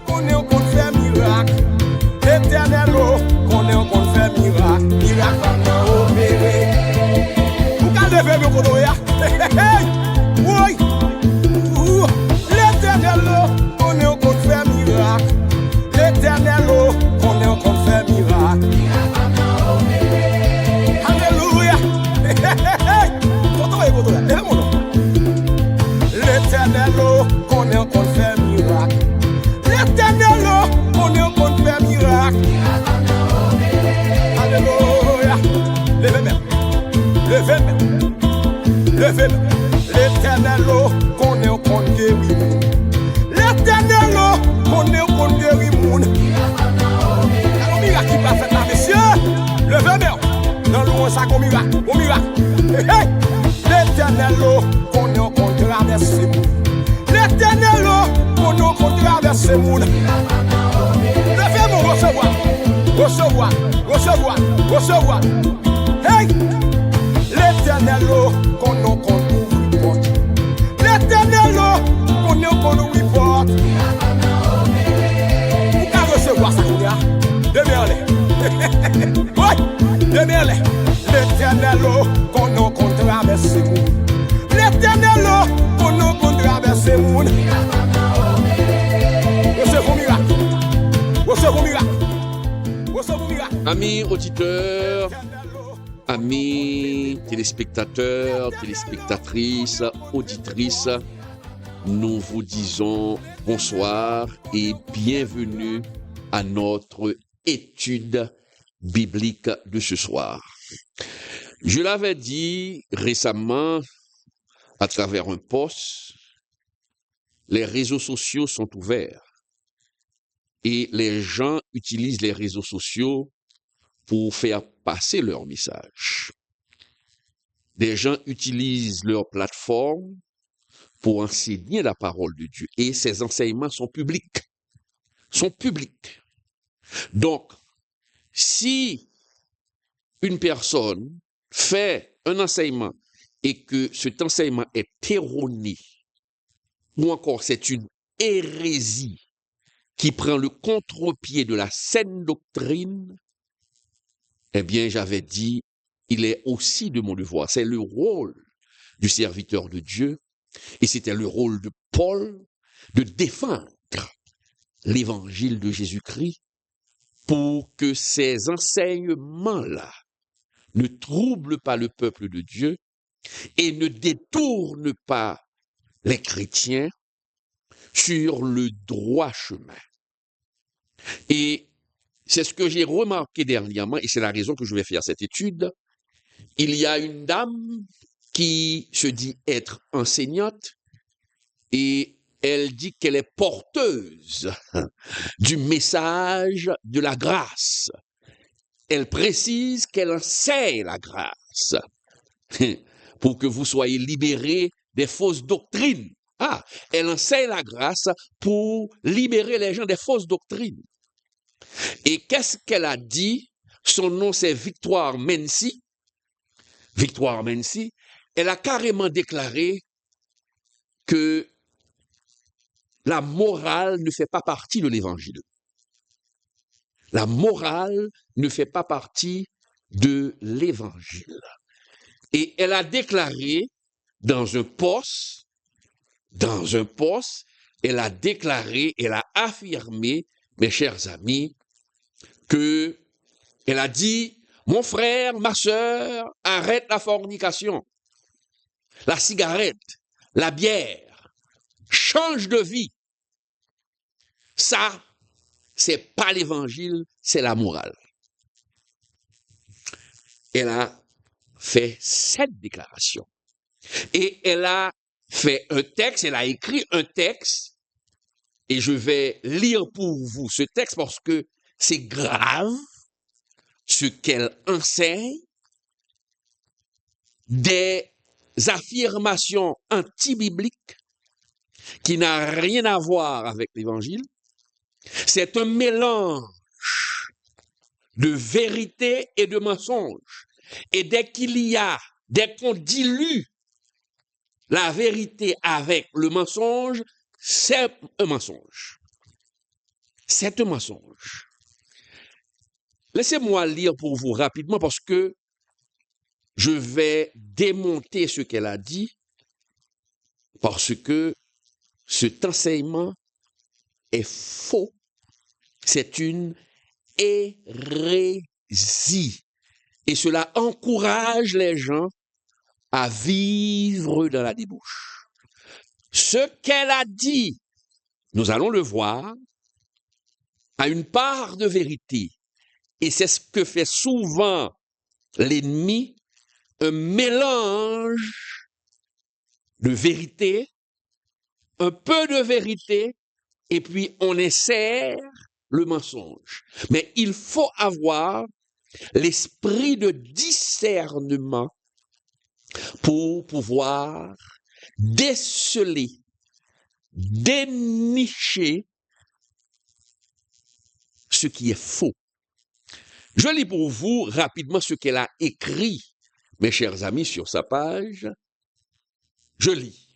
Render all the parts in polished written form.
qu'on est qu'on fait miracle. L'éternel, qu'on est qu'on fait miracle. Miracle va opérer. Vous gardez le côté là. Oui. L'éternel, qu'on est qu'on fait miracle. L'éternel, qu'on est qu'on fait miracle. Alléluia. Côté là. Lève-moi là. L'éternel, qu'on est qu'on fait miracle. L'éternel, qu'on est qu'on fait miracle. Alléluia. Levez-moi. Levez-moi. L'éternel, qu'on est qu'on guérit. L'éternel, qu'on est qu'on guérit. Un miracle qui va faire la messieurs. Levez-moi. Dans le monde, ça comme miracle. Au miracle. L'éternel, qu'on est qu'on traverse le monde. L'éternel, qu'on est qu'on traverse le monde. Levez-moi, recevoir. Hey! L'éternel, qu'on est qu'on ouvre porte. L'éternel, qu'on est qu'on ouvre porte. Vous pouvez recevoir ça, vous Demeurez. L'éternel, qu'on est qu'on traverse le monde. L'éternel, qu'on est qu'on traverse le monde. Recevons miracle. Amis auditeurs, amis téléspectateurs, téléspectatrices, auditrices, nous vous disons bonsoir et bienvenue à notre étude biblique de ce soir. Je l'avais dit récemment à travers un post, les réseaux sociaux sont ouverts et les gens utilisent les réseaux sociaux pour faire passer leur message. Des gens utilisent leur plateforme pour enseigner la parole de Dieu et ces enseignements sont publics. Donc, si une personne fait un enseignement et que cet enseignement est erroné, ou encore c'est une hérésie qui prend le contre-pied de la saine doctrine, eh bien, j'avais dit, il est aussi de mon devoir. C'est le rôle du serviteur de Dieu, et c'était le rôle de Paul de défendre l'évangile de Jésus-Christ pour que ces enseignements-là ne troublent pas le peuple de Dieu et ne détournent pas les chrétiens sur le droit chemin. Et c'est ce que j'ai remarqué dernièrement, et c'est la raison que je vais faire cette étude. Il y a une dame qui se dit être enseignante et elle dit qu'elle est porteuse du message de la grâce. Elle précise qu'elle enseigne la grâce pour que vous soyez libérés des fausses doctrines. Ah, elle enseigne la grâce pour libérer les gens des fausses doctrines. Et qu'est-ce qu'elle a dit? Son nom, c'est Victoire Mency. Victoire Mency, elle a carrément déclaré que la morale ne fait pas partie de l'évangile. La morale ne fait pas partie de l'évangile. Et elle a déclaré dans un post, elle a déclaré, elle a affirmé, mes chers amis, que elle a dit, mon frère, ma sœur, arrête la fornication, la cigarette, la bière, change de vie. Ça, c'est pas l'évangile, c'est la morale. Elle a fait cette déclaration. Et elle a fait un texte, elle a écrit un texte, et je vais lire pour vous ce texte parce que c'est grave ce qu'elle enseigne, des affirmations anti-bibliques qui n'ont rien à voir avec l'évangile. C'est un mélange de vérité et de mensonge. Et dès qu'on dilue la vérité avec le mensonge, c'est un mensonge. c'est un mensonge. Laissez-moi lire pour vous rapidement parce que je vais démonter ce qu'elle a dit parce que cet enseignement est faux. C'est une hérésie. Et cela encourage les gens à vivre dans la débauche. Ce qu'elle a dit, nous allons le voir, a une part de vérité. Et c'est ce que fait souvent l'ennemi, un mélange de vérité, un peu de vérité, et puis on insère le mensonge. Mais il faut avoir l'esprit de discernement pour pouvoir déceler, dénicher ce qui est faux. Je lis pour vous rapidement ce qu'elle a écrit, mes chers amis, sur sa page. Je lis.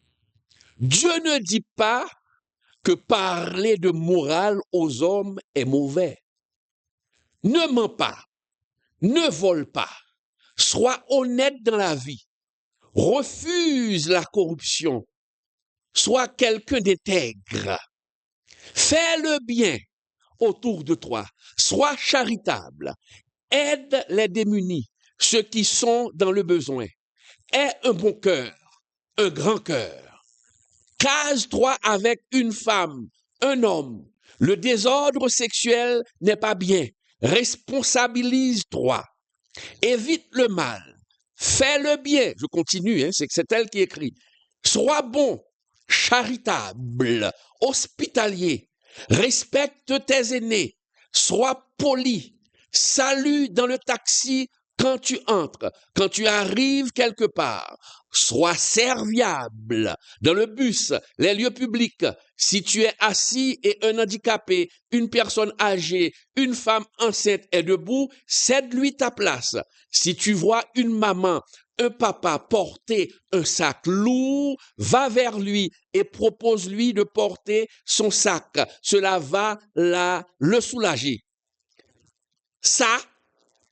Dieu ne dit pas que parler de morale aux hommes est mauvais. Ne mens pas, ne vole pas, sois honnête dans la vie, refuse la corruption, sois quelqu'un d'intègre, fais le bien autour de toi, sois charitable, aide les démunis, ceux qui sont dans le besoin, aie un bon cœur, un grand cœur. Case-toi avec une femme, un homme. Le désordre sexuel n'est pas bien. Responsabilise-toi. Évite le mal. Fais le bien. Je continue, c'est elle qui écrit. Sois bon, charitable, hospitalier. Respecte tes aînés. Sois poli. Salue dans le taxi quand tu entres, quand tu arrives quelque part. Sois serviable dans le bus, les lieux publics. Si tu es assis et un handicapé, une personne âgée, une femme enceinte est debout, cède-lui ta place. Si tu vois une maman, un papa porter un sac lourd, va vers lui et propose-lui de porter son sac. Cela va le soulager. Ça,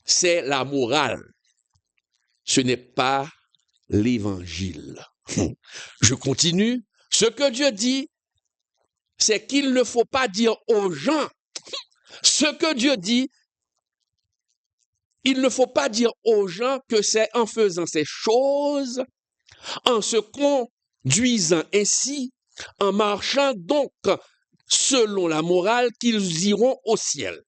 c'est la morale. Ce n'est pas l'évangile. Je continue. Ce que Dieu dit, c'est qu'il ne faut pas dire aux gens. Ce que Dieu dit, il ne faut pas dire aux gens que c'est en faisant ces choses, en se conduisant ainsi, en marchant donc selon la morale, qu'ils iront au ciel.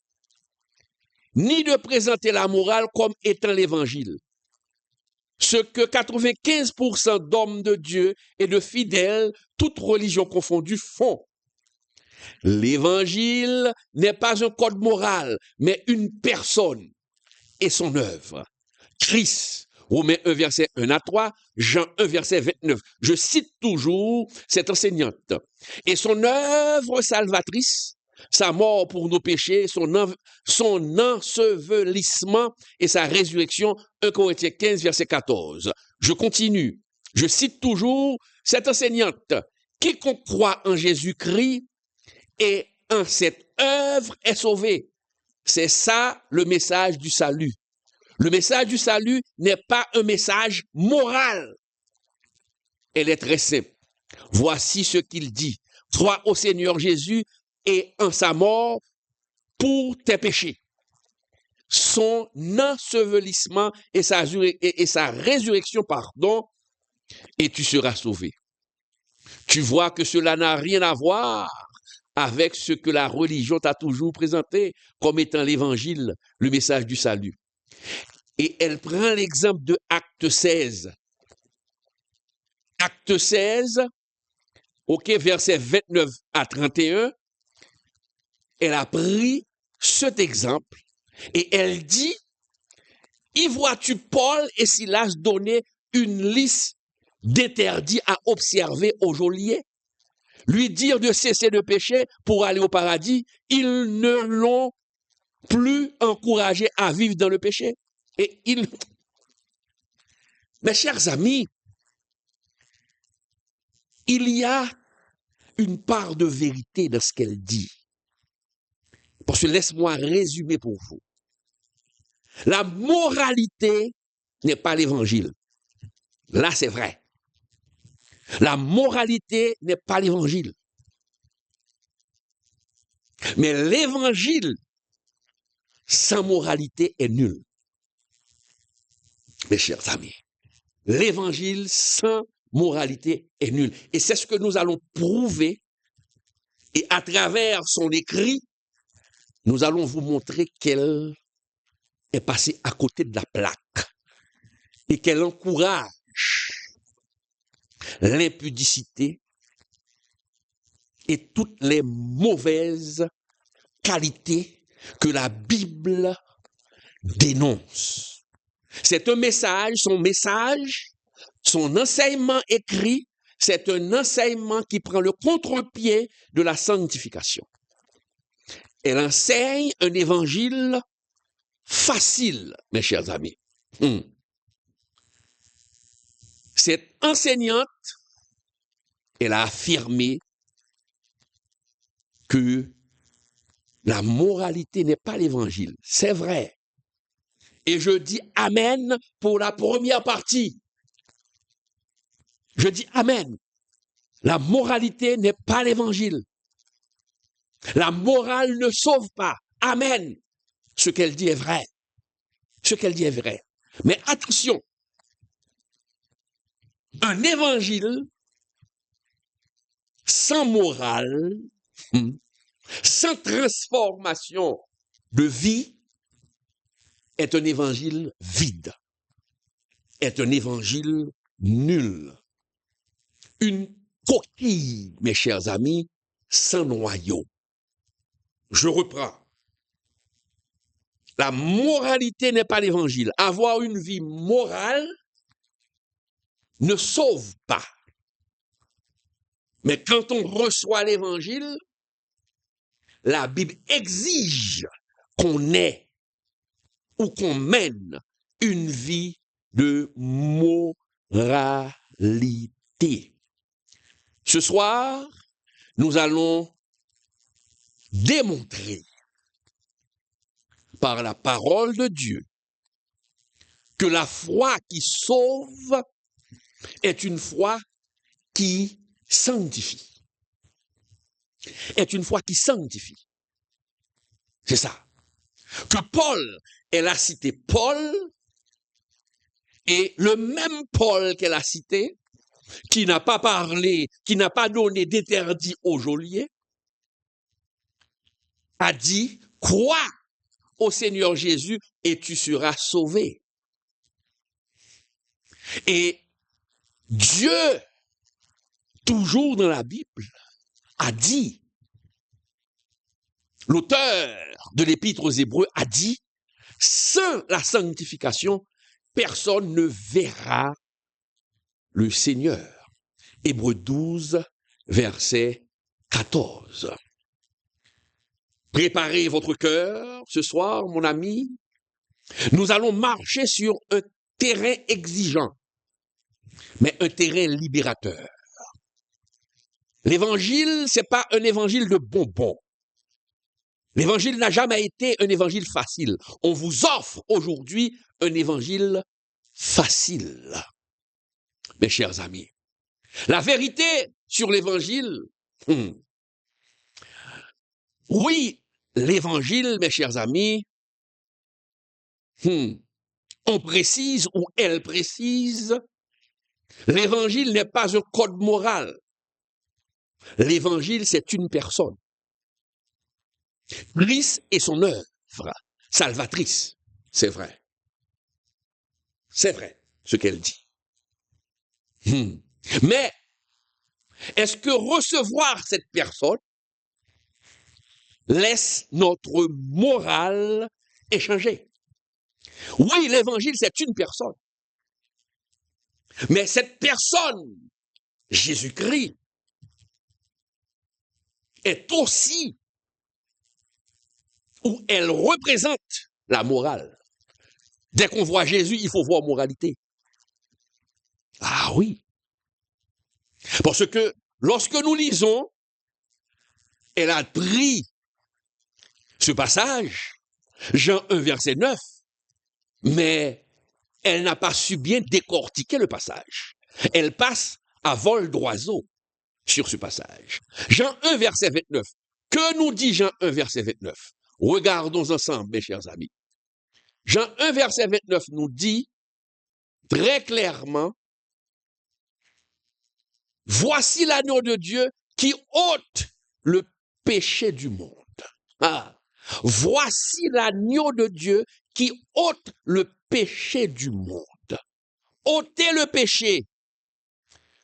Ni de présenter la morale comme étant l'évangile. Ce que 95% d'hommes de Dieu et de fidèles, toutes religions confondues, font. L'évangile n'est pas un code moral, mais une personne et son œuvre. Christ, Romains 1, verset 1 à 3, Jean 1, verset 29. Je cite toujours cette enseignante. Et son œuvre salvatrice, sa mort pour nos péchés, son ensevelissement et sa résurrection, 1 Corinthiens 15, verset 14. Je continue. Je cite toujours cette enseignante. Quiconque croit en Jésus-Christ et en cette œuvre est sauvé. C'est ça le message du salut. Le message du salut n'est pas un message moral. Elle est très simple. Voici ce qu'il dit. Crois au Seigneur Jésus et en sa mort pour tes péchés. Son ensevelissement et sa résurrection, et tu seras sauvé. Tu vois que cela n'a rien à voir avec ce que la religion t'a toujours présenté comme étant l'évangile, le message du salut. Et elle prend l'exemple de Acte 16. Acte 16, verset 29 à 31, elle a pris cet exemple et elle dit, y vois-tu Paul et Silas donner une liste d'interdits à observer aux geôliers? Lui dire de cesser de pécher pour aller au paradis, ils ne l'ont plus encouragé à vivre dans le péché. Et mes chers amis, il y a une part de vérité dans ce qu'elle dit. Parce que laisse-moi résumer pour vous. La moralité n'est pas l'évangile. Là, c'est vrai. La moralité n'est pas l'évangile. Mais l'évangile sans moralité est nul. Mes chers amis, l'évangile sans moralité est nul. Et c'est ce que nous allons prouver. Et à travers son écrit, nous allons vous montrer qu'elle est passée à côté de la plaque et qu'elle encourage l'impudicité et toutes les mauvaises qualités que la Bible dénonce. C'est un message, son enseignement écrit, c'est un enseignement qui prend le contre-pied de la sanctification. Elle enseigne un évangile facile, mes chers amis. Cette enseignante, elle a affirmé que la moralité n'est pas l'évangile. C'est vrai. Et je dis amen pour la première partie. Je dis amen. La moralité n'est pas l'évangile. La morale ne sauve pas. Amen. Ce qu'elle dit est vrai. Ce qu'elle dit est vrai. Mais attention, un évangile sans morale, sans transformation de vie, est un évangile vide, est un évangile nul. Une coquille, mes chers amis, sans noyau. Je reprends. La moralité n'est pas l'évangile. Avoir une vie morale ne sauve pas. Mais quand on reçoit l'évangile, la Bible exige qu'on ait ou qu'on mène une vie de moralité. Ce soir, nous allons démontrer par la parole de Dieu que la foi qui sauve est une foi qui sanctifie. Est une foi qui sanctifie. C'est ça. Que Paul, elle a cité Paul, et le même Paul qu'elle a cité, qui n'a pas parlé, qui n'a pas donné d'interdit au geôlier, a dit, crois au Seigneur Jésus et tu seras sauvé. Et Dieu, toujours dans la Bible, a dit, l'auteur de l'Épître aux Hébreux a dit, sans la sanctification, personne ne verra le Seigneur. Hébreux 12, verset 14. Préparez votre cœur ce soir, mon ami. Nous allons marcher sur un terrain exigeant, mais un terrain libérateur. L'évangile, c'est pas un évangile de bonbons. L'évangile n'a jamais été un évangile facile. On vous offre aujourd'hui un évangile facile. Mes chers amis, la vérité sur l'évangile, oui, l'évangile, mes chers amis, on précise ou elle précise, l'évangile n'est pas un code moral. L'évangile, c'est une personne. Christ et son œuvre salvatrice. C'est vrai. C'est vrai ce qu'elle dit. Mais est-ce que recevoir cette personne laisse notre morale échanger? Oui, l'évangile, c'est une personne. Mais cette personne, Jésus-Christ, est aussi où elle représente la morale. Dès qu'on voit Jésus, il faut voir moralité. Ah oui. Parce que lorsque nous lisons, elle a pris ce passage, Jean 1, verset 9, mais elle n'a pas su bien décortiquer le passage. Elle passe à vol d'oiseau sur ce passage. Jean 1, verset 29. Que nous dit Jean 1, verset 29? Regardons ensemble, mes chers amis. Jean 1, verset 29 nous dit très clairement, voici l'agneau de Dieu qui ôte le péché du monde. Ah, voici l'agneau de Dieu qui ôte le péché du monde. Ôter le péché,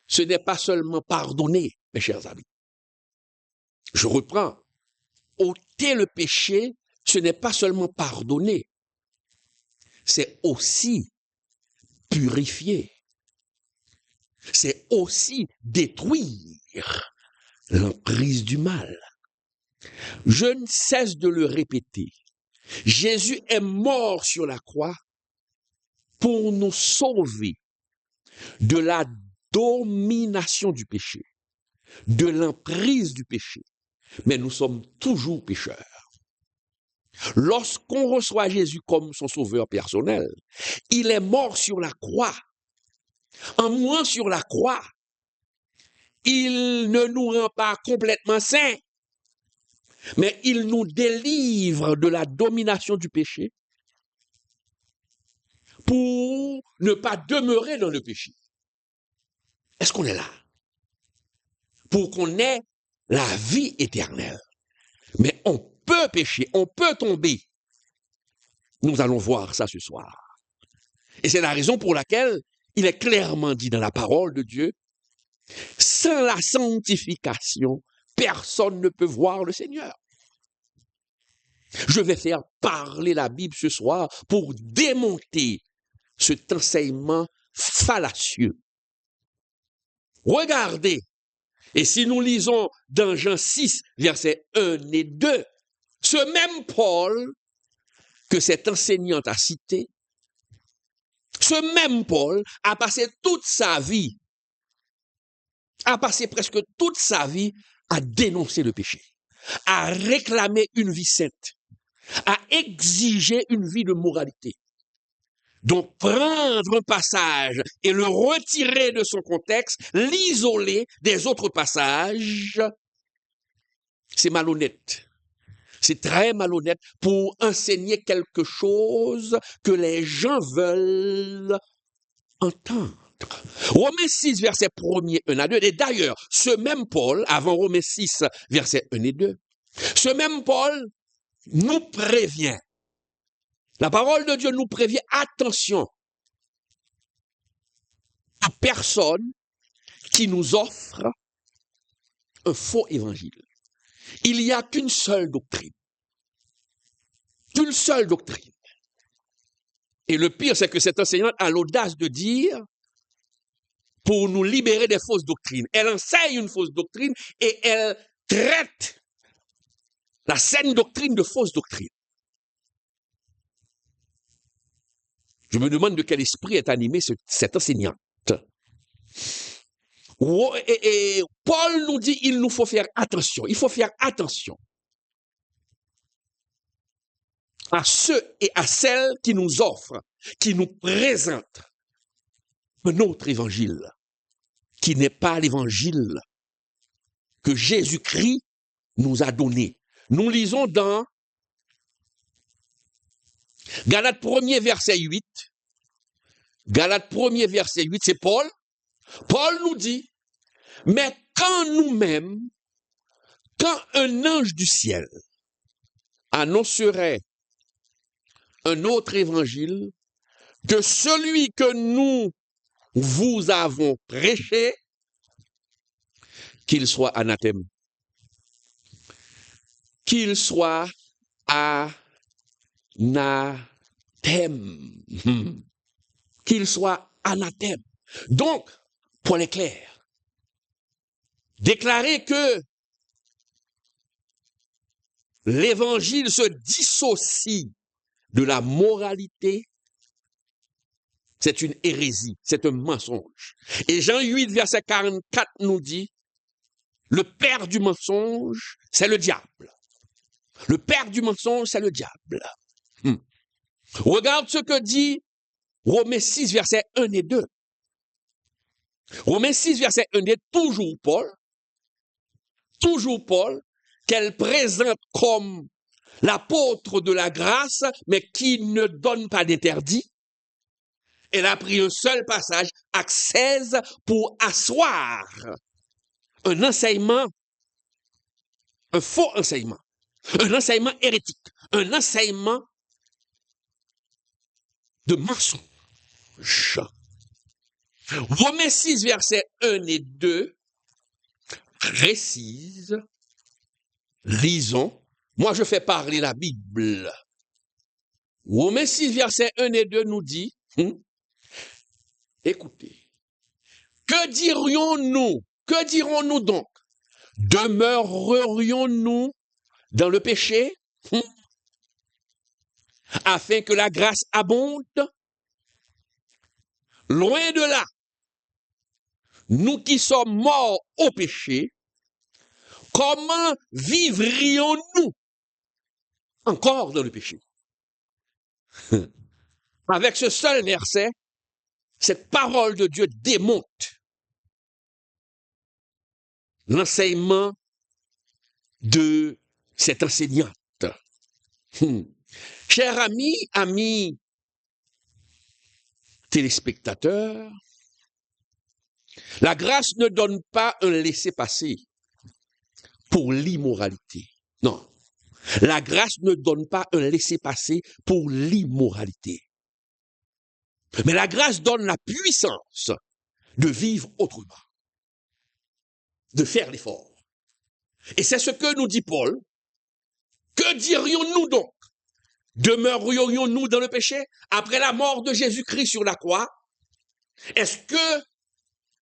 ce n'est pas seulement pardonner, mes chers amis. Je reprends. Ôter le péché, ce n'est pas seulement pardonner, c'est aussi purifier. C'est aussi détruire l'emprise du mal. Je ne cesse de le répéter. Jésus est mort sur la croix pour nous sauver de la domination du péché, de l'emprise du péché. Mais nous sommes toujours pécheurs. Lorsqu'on reçoit Jésus comme son sauveur personnel, il est mort sur la croix. En mourant sur la croix, il ne nous rend pas complètement saints, mais il nous délivre de la domination du péché pour ne pas demeurer dans le péché. Est-ce qu'on est là? Pour qu'on ait la vie éternelle. Mais on peut pécher, on peut tomber. Nous allons voir ça ce soir. Et c'est la raison pour laquelle il est clairement dit dans la parole de Dieu, sans la sanctification, personne ne peut voir le Seigneur. Je vais faire parler la Bible ce soir pour démonter cet enseignement fallacieux. Regardez, et si nous lisons dans Jean 6, versets 1 et 2, ce même Paul que cette enseignante a cité, ce même Paul a passé toute sa vie, a passé presque toute sa vie à dénoncer le péché, à réclamer une vie sainte, à exiger une vie de moralité. Donc, prendre un passage et le retirer de son contexte, l'isoler des autres passages, c'est malhonnête. C'est très malhonnête pour enseigner quelque chose que les gens veulent entendre. Romains 6, versets 1er, 1 à 2. Et d'ailleurs, ce même Paul, avant Romains 6, versets 1 et 2, ce même Paul nous prévient. La parole de Dieu nous prévient, attention à personne qui nous offre un faux évangile. Il n'y a qu'une seule doctrine. Qu'une seule doctrine. Et le pire, c'est que cette enseignante a l'audace de dire, pour nous libérer des fausses doctrines. Elle enseigne une fausse doctrine et elle traite la saine doctrine de fausse doctrine. Je me demande de quel esprit est animée cette enseignante. Et Paul nous dit, il nous faut faire attention. Il faut faire attention à ceux et à celles qui nous offrent, qui nous présentent un autre évangile, qui n'est pas l'évangile que Jésus-Christ nous a donné. Nous lisons dans Galates 1er, verset 8. Galates 1er, verset 8, c'est Paul. Paul nous dit, mais quand nous-mêmes, quand un ange du ciel annoncerait un autre évangile que celui que nous vous avons prêché, qu'il soit anathème. Qu'il soit anathème. Qu'il soit anathème. Donc, Paul est clair. Déclarer que l'évangile se dissocie de la moralité, c'est une hérésie, c'est un mensonge. Et Jean 8, verset 44 nous dit, le père du mensonge, c'est le diable. Le père du mensonge, c'est le diable. Regarde ce que dit Romains 6, versets 1 et 2. Romains 6, verset 1 et 2, toujours Paul, qu'elle présente comme l'apôtre de la grâce, mais qui ne donne pas d'interdit. Elle a pris un seul passage, acte 16, pour asseoir un enseignement, un faux enseignement, un enseignement hérétique, un enseignement de mensonge. Romains 6, versets 1 et 2 précise, lisons, moi je fais parler la Bible. Romains 6, versets 1 et 2 nous dit, écoutez, que dirons-nous donc? Demeurerions-nous dans le péché afin que la grâce abonde? Loin de là, nous qui sommes morts au péché, comment vivrions-nous encore dans le péché? Avec ce seul verset, cette parole de Dieu démonte l'enseignement de cette enseignante. Chers amis téléspectateurs, la grâce ne donne pas un laissez-passer pour l'immoralité. Non, la grâce ne donne pas un laissez-passer pour l'immoralité. Mais la grâce donne la puissance de vivre autrement, de faire l'effort. Et c'est ce que nous dit Paul. Que dirions-nous donc? Demeurerions-nous dans le péché après la mort de Jésus-Christ sur la croix? Est-ce que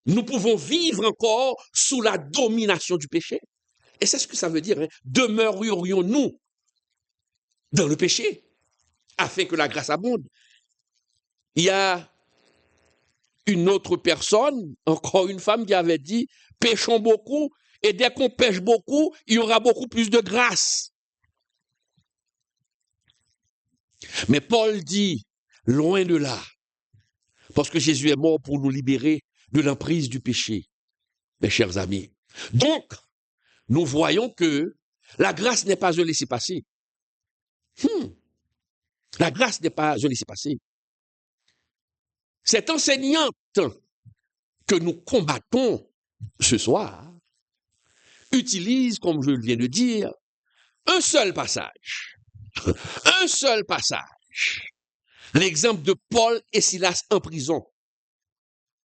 nous pouvons vivre encore sous la domination du péché? Et c'est ce que ça veut dire. Demeurerions-nous dans le péché afin que la grâce abonde? Il y a une autre personne, encore une femme, qui avait dit, péchons beaucoup, et dès qu'on pêche beaucoup, il y aura beaucoup plus de grâce. Mais Paul dit, loin de là, parce que Jésus est mort pour nous libérer de l'emprise du péché, mes chers amis. Donc, nous voyons que la grâce n'est pas un laissez-passer. La grâce n'est pas un laissez-passer. Cette enseignante que nous combattons ce soir utilise, comme je viens de dire, un seul passage. Un seul passage. L'exemple de Paul et Silas en prison,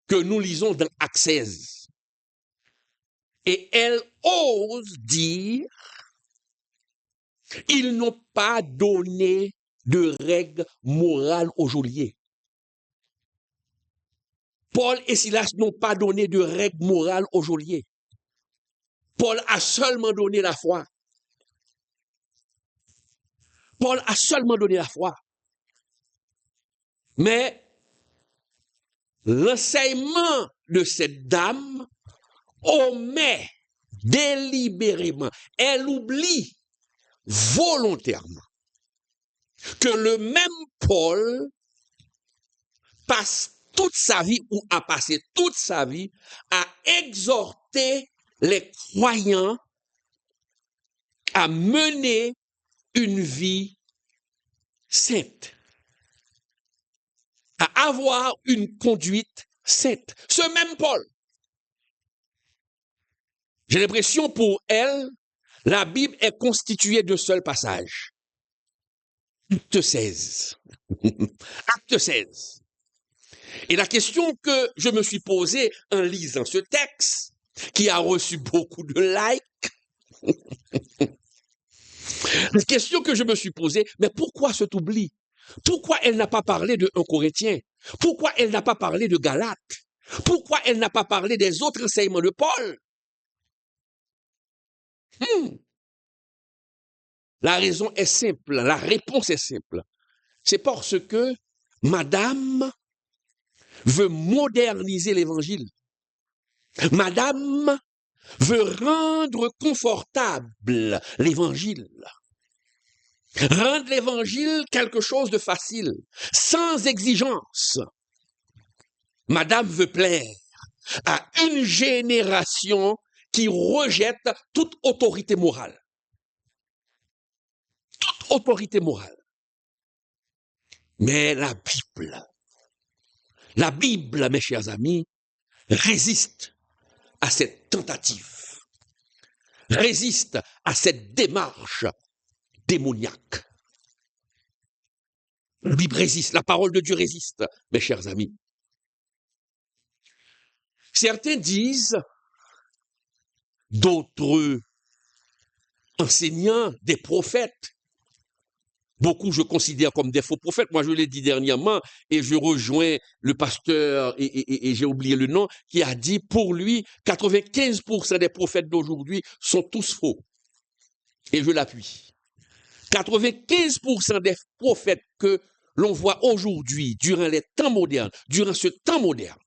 que nous lisons dans Actes 16. Et elle ose dire, ils n'ont pas donné de règles morales aux geôliers. Paul et Silas n'ont pas donné de règles morales aux geôliers. Paul a seulement donné la foi. Paul a seulement donné la foi. Mais l'enseignement de cette dame omet délibérément, elle oublie volontairement que le même Paul passe toute sa vie ou a passé toute sa vie à exhorter les croyants à mener une vie sainte, à avoir une conduite sainte. Ce même Paul, j'ai l'impression pour elle, la Bible est constituée d'un seul passage. Acte 16. Acte 16. Et la question que je me suis posée en lisant ce texte, qui a reçu beaucoup de likes, la question que je me suis posée, mais pourquoi cet oubli? Pourquoi elle n'a pas parlé de 1 Corinthiens? Pourquoi elle n'a pas parlé de Galates? Pourquoi elle n'a pas parlé des autres enseignements de Paul? La raison est simple, la réponse est simple. C'est parce que Madame veut moderniser l'évangile. Madame veut rendre confortable l'évangile. Rendre l'évangile quelque chose de facile, sans exigence. Madame veut plaire à une génération qui rejette toute autorité morale. Toute autorité morale. Mais la Bible, mes chers amis, résiste à cette tentative, résiste à cette démarche démoniaque. La Bible résiste, la parole de Dieu résiste, mes chers amis. Certains disent, d'autres enseignants, des prophètes, beaucoup je considère comme des faux prophètes, moi je l'ai dit dernièrement, et je rejoins le pasteur, et j'ai oublié le nom, qui a dit, pour lui, 95% des prophètes d'aujourd'hui sont tous faux. Et je l'appuie. 95% des prophètes que l'on voit aujourd'hui, durant les temps modernes, durant ce temps moderne,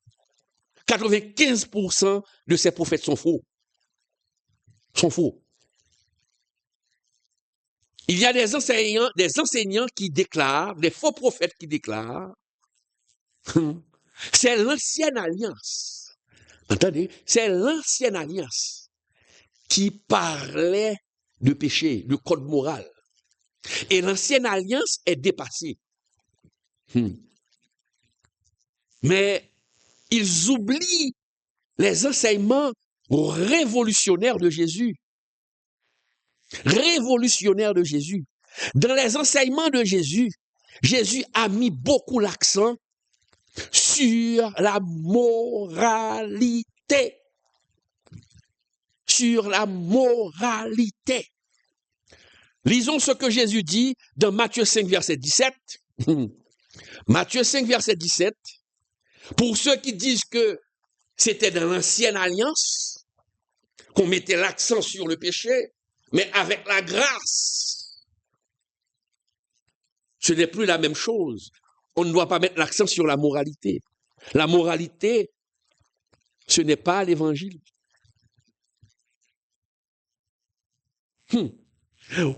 95% de ces prophètes sont faux. Sont faux. Il y a des enseignants qui déclarent, des faux prophètes qui déclarent, c'est l'ancienne alliance. Entendez? C'est l'ancienne alliance qui parlait de péché, de code moral. Et l'ancienne alliance est dépassée. Mais ils oublient les enseignements révolutionnaires de Jésus. Révolutionnaires de Jésus. Dans les enseignements de Jésus, Jésus a mis beaucoup l'accent sur la moralité. Sur la moralité. Lisons ce que Jésus dit dans Matthieu 5, verset 17. Matthieu 5, verset 17. Pour ceux qui disent que c'était dans l'ancienne alliance qu'on mettait l'accent sur le péché, mais avec la grâce, ce n'est plus la même chose. On ne doit pas mettre l'accent sur la moralité. La moralité, ce n'est pas l'évangile.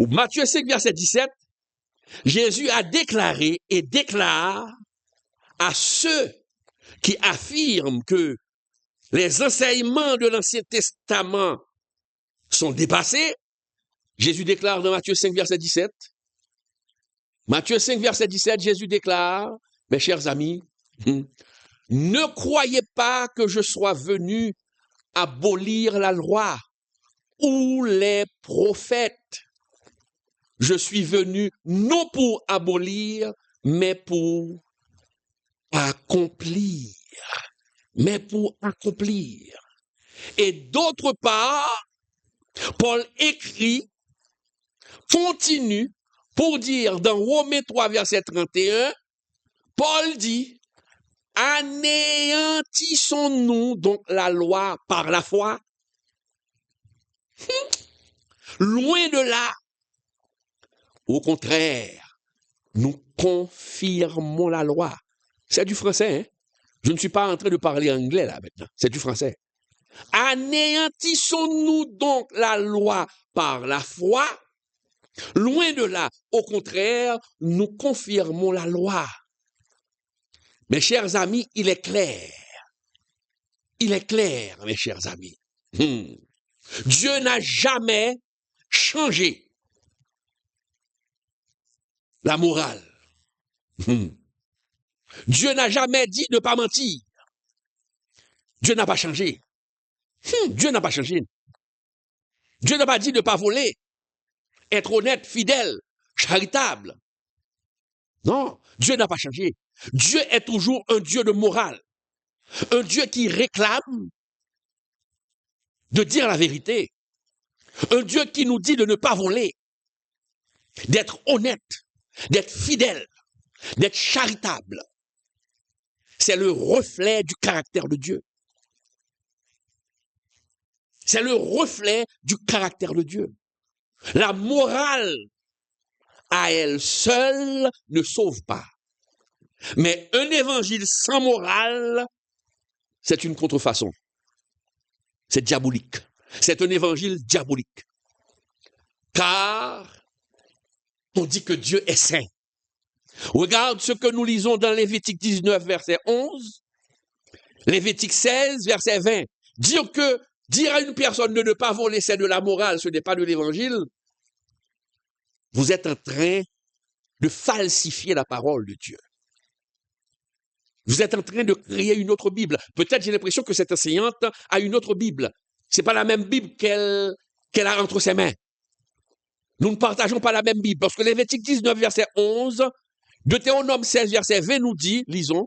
Matthieu 5, verset 17, Jésus a déclaré et déclare à ceux qui affirment que les enseignements de l'Ancien Testament sont dépassés. Jésus déclare dans Matthieu 5, verset 17. Matthieu 5, verset 17, Jésus déclare, mes chers amis, ne croyez pas que je sois venu abolir la loi ou les prophètes. Je suis venu non pour abolir, mais pour accomplir. Mais pour accomplir. Et d'autre part, Paul écrit, continue, pour dire dans Romains 3, verset 31, Paul dit, anéantissons-nous donc la loi par la foi? Loin de là. Au contraire, nous confirmons la loi. C'est du français, hein? Je ne suis pas en train de parler anglais là maintenant. C'est du français. Anéantissons-nous donc la loi par la foi? Loin de là. Au contraire, nous confirmons la loi. Mes chers amis, il est clair. Il est clair, mes chers amis. Dieu n'a jamais changé la morale. Dieu n'a jamais dit de ne pas mentir. Dieu n'a pas changé. Dieu n'a pas changé. Dieu n'a pas dit de ne pas voler. Être honnête, fidèle, charitable. Non, Dieu n'a pas changé. Dieu est toujours un Dieu de morale. Un Dieu qui réclame de dire la vérité. Un Dieu qui nous dit de ne pas voler. D'être honnête, d'être fidèle, d'être charitable. C'est le reflet du caractère de Dieu. C'est le reflet du caractère de Dieu. La morale, à elle seule, ne sauve pas. Mais un évangile sans morale, c'est une contrefaçon. C'est diabolique. C'est un évangile diabolique. Car On dit que Dieu est saint. Regarde ce que nous lisons dans Lévitique 19, verset 11, Lévitique 16, verset 20. Dire à une personne de ne pas voler, c'est de la morale, ce n'est pas de l'évangile. Vous êtes en train de falsifier la parole de Dieu. Vous êtes en train de créer une autre Bible. Peut-être j'ai l'impression que cette enseignante a une autre Bible. Ce n'est pas la même Bible qu'elle a entre ses mains. Nous ne partageons pas la même Bible. Parce que Lévitique 19, verset 11, Deutéronome 16, verset 20 nous dit, lisons,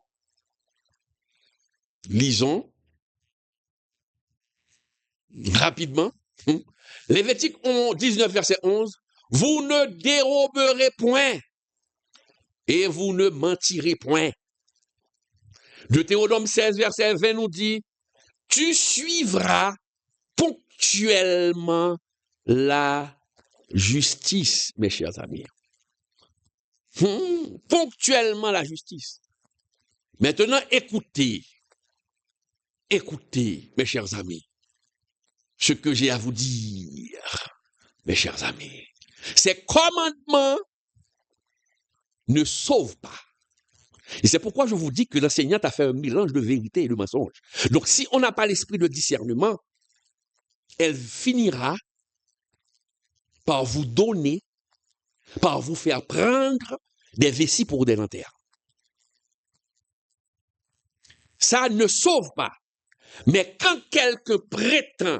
rapidement, Lévitique 19, verset 11, vous ne déroberez point et vous ne mentirez point. Deutéronome 16, verset 20 nous dit, tu suivras ponctuellement la justice, mes chers amis. Ponctuellement la justice. Maintenant, écoutez, mes chers amis, ce que j'ai à vous dire, mes chers amis. Ces commandements ne sauvent pas. Et c'est pourquoi je vous dis que l'enseignante a fait un mélange de vérité et de mensonge. Donc, si on n'a pas l'esprit de discernement, elle finira par vous donner, par vous faire prendre des vessies pour des lanternes. Ça ne sauve pas. Mais quand quelqu'un prétend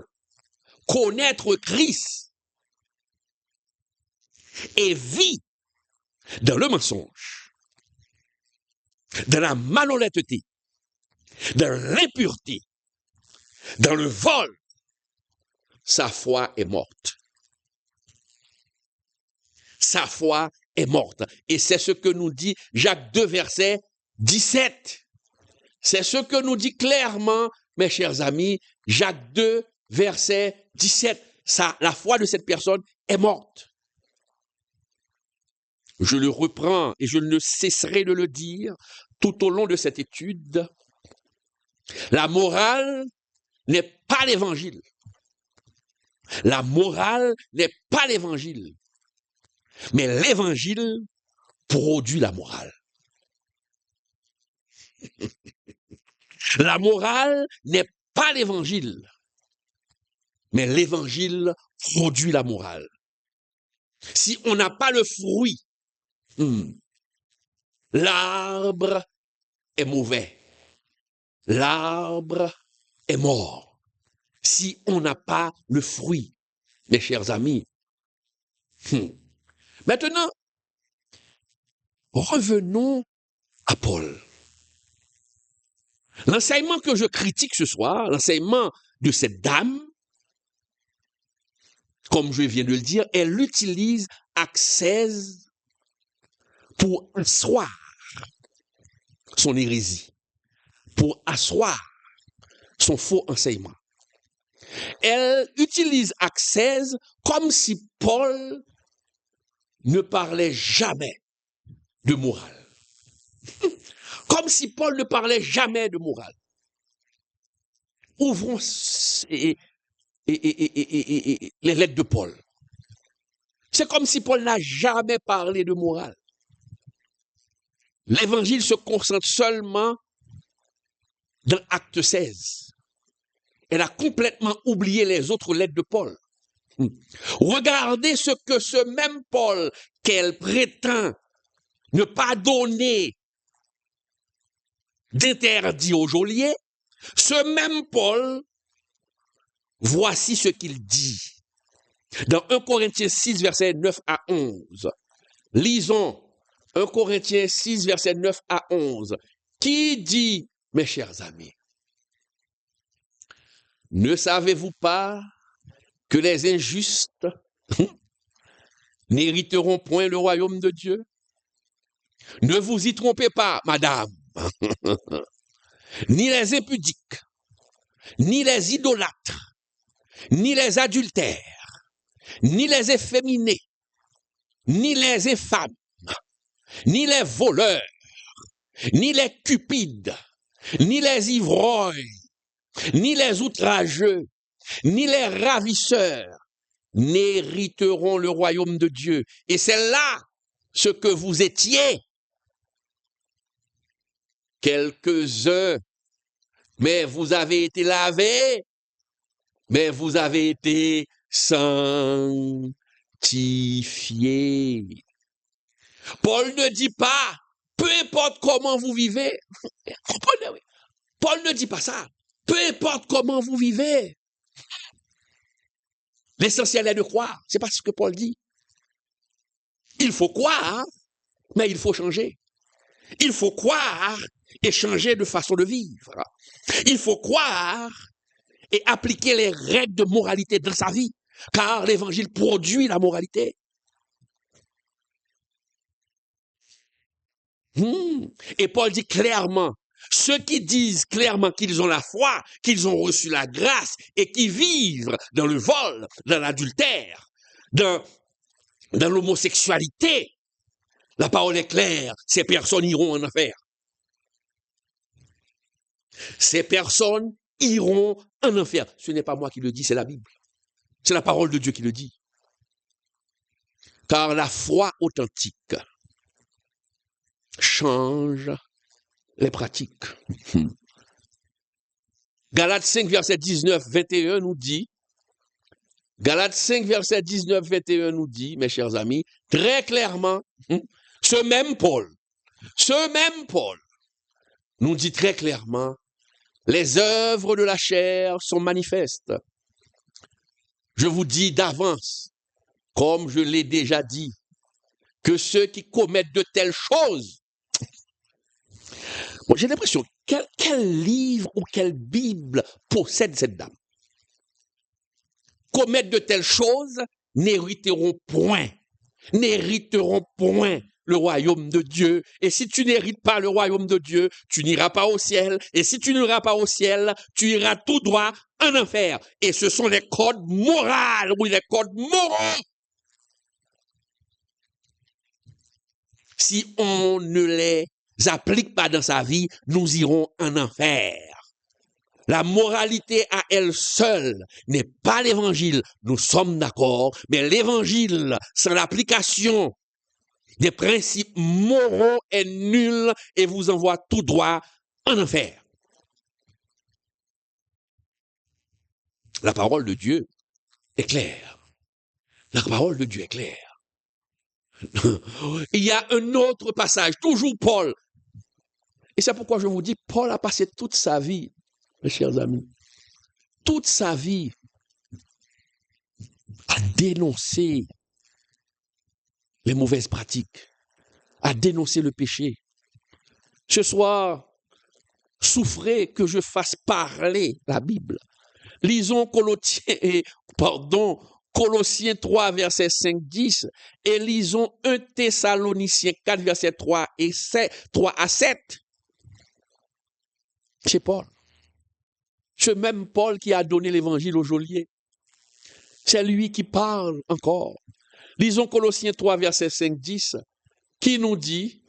connaître Christ et vit dans le mensonge, dans la malhonnêteté, dans l'impureté, dans le vol, sa foi est morte. Sa foi est morte. Et c'est ce que nous dit Jacques 2, verset 17. C'est ce que nous dit clairement, mes chers amis, Jacques 2, verset 17. La foi de cette personne est morte. Je le reprends et je ne cesserai de le dire tout au long de cette étude. La morale n'est pas l'évangile. La morale n'est pas l'évangile. Mais l'évangile produit la morale. La morale n'est pas l'évangile. Mais l'évangile produit la morale. Si on n'a pas le fruit, l'arbre est mauvais. L'arbre est mort. Si on n'a pas le fruit, mes chers amis. Maintenant, revenons à Paul. L'enseignement que je critique ce soir, l'enseignement de cette dame, comme je viens de le dire, elle utilise Actes 16 pour asseoir son hérésie, pour asseoir son faux enseignement. Elle utilise Actes 16 comme si Paul ne parlait jamais de morale. Comme si Paul ne parlait jamais de morale. Ouvrons les lettres de Paul. C'est comme si Paul n'a jamais parlé de morale. L'évangile se concentre seulement dans Acte 16. Elle a complètement oublié les autres lettres de Paul. Regardez ce que ce même Paul, qu'elle prétend ne pas donner d'interdit au geôlier, ce même Paul, voici ce qu'il dit. Dans 1 Corinthiens 6, versets 9 à 11. Lisons 1 Corinthiens 6, versets 9 à 11. Qui dit, mes chers amis, ne savez-vous pas que les injustes n'hériteront point le royaume de Dieu? Ne vous y trompez pas, madame, ni les impudiques, ni les idolâtres, ni les adultères, ni les efféminés, ni les infâmes, ni les voleurs, ni les cupides, ni les ivrognes, ni les outrageux, ni les ravisseurs n'hériteront le royaume de Dieu. Et c'est là ce que vous étiez. Quelques-uns, mais vous avez été lavés, mais vous avez été sanctifiés. Paul ne dit pas, peu importe comment vous vivez. Comprenez, oui. Paul ne dit pas ça. Peu importe comment vous vivez. L'essentiel est de croire. C'est pas ce que Paul dit. Il faut croire, mais il faut changer. Il faut croire et changer de façon de vivre. Il faut croire et appliquer les règles de moralité dans sa vie, car l'évangile produit la moralité. Et Paul dit clairement, ceux qui disent clairement qu'ils ont la foi, qu'ils ont reçu la grâce et qui vivent dans le vol, dans l'adultère, dans l'homosexualité, la parole est claire, ces personnes iront en enfer. Ces personnes iront en enfer. Ce n'est pas moi qui le dis, c'est la Bible. C'est la parole de Dieu qui le dit. Car la foi authentique change les pratiques. Galates 5, verset 19, 21 nous dit, Galates 5, verset 19, 21 nous dit, mes chers amis, très clairement, ce même Paul nous dit très clairement, les œuvres de la chair sont manifestes. Je vous dis d'avance, comme je l'ai déjà dit, que ceux qui commettent de telles choses, bon, j'ai l'impression, quel livre ou quelle Bible possède cette dame? Commettre de telles choses n'hériteront point le royaume de Dieu. Et si tu n'hérites pas le royaume de Dieu, tu n'iras pas au ciel. Et si tu n'iras pas au ciel, tu iras tout droit en enfer. Et ce sont les codes moraux, oui, les codes moraux. Si on ne les applique pas dans sa vie, nous irons en enfer. La moralité à elle seule n'est pas l'évangile. Nous sommes d'accord, mais l'évangile, sans l'application des principes moraux, est nul et vous envoie tout droit en enfer. La parole de Dieu est claire. La parole de Dieu est claire. Il y a un autre passage, toujours Paul. Et c'est pourquoi je vous dis, Paul a passé toute sa vie, mes chers amis, toute sa vie à dénoncer les mauvaises pratiques, à dénoncer le péché. Ce soir, souffrez que je fasse parler la Bible. Lisons Colossiens 3, verset 5-10, et lisons 1 Thessaloniciens 4, verset 3 à 7. C'est Paul. Ce même Paul qui a donné l'évangile au geôlier. C'est lui qui parle encore. Lisons Colossiens 3, verset 5-10, qui nous dit,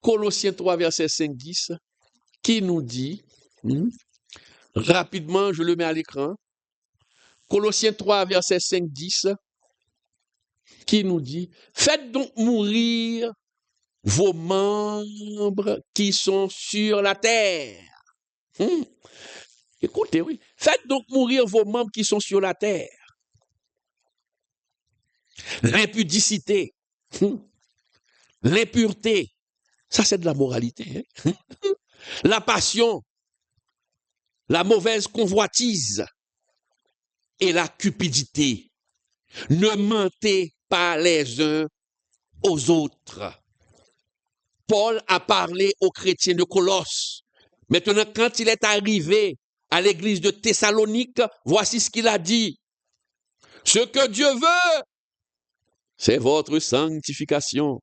Colossiens 3, verset 5-10, qui nous dit, rapidement, je le mets à l'écran, Colossiens 3, verset 5-10, qui nous dit, faites donc mourir vos membres qui sont sur la terre. Écoutez, oui. Faites donc mourir vos membres qui sont sur la terre. L'impudicité, l'impureté, ça c'est de la moralité. La passion, la mauvaise convoitise et la cupidité. Ne mentez pas les uns aux autres. Paul a parlé aux chrétiens de Colosse. Maintenant, quand il est arrivé à l'église de Thessalonique, voici ce qu'il a dit. Ce que Dieu veut, c'est votre sanctification.